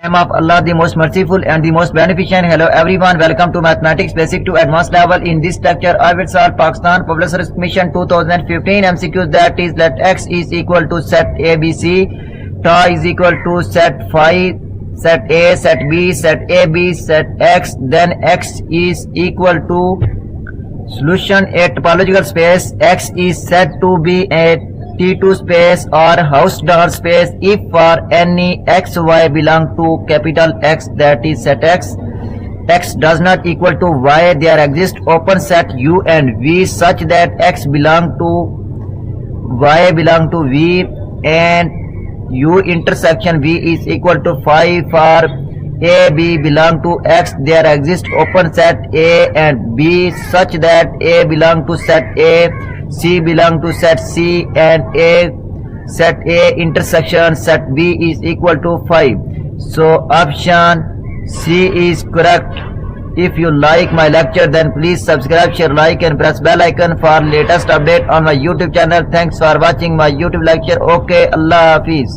Name of Allah, the most merciful and the most beneficent. Hello everyone, welcome to Mathematics Basic to Advanced level. In this lecture, I will solve Pakistan Public Service Commission 2015 MCQs, that is, let x is equal to set ABC, ta is equal to set phi, set A, set B, set AB, set X, then X is equal to solution a topological space. X is said to be a T2 space or Hausdorff space if for any xy belong to capital X, that is set X. X does not equal to Y, there exists open set U and V such that X belong to Y belong to V and U intersection V is equal to phi. For A, B belong to X, there exists open set A and B such that A belong to set A, C belong to set C and set A intersection set B is equal to 5. So option C is correct. If you like my lecture, then please subscribe, share, like and press bell icon for latest update on my YouTube channel. Thanks for watching my YouTube lecture. Okay, Allah Hafiz.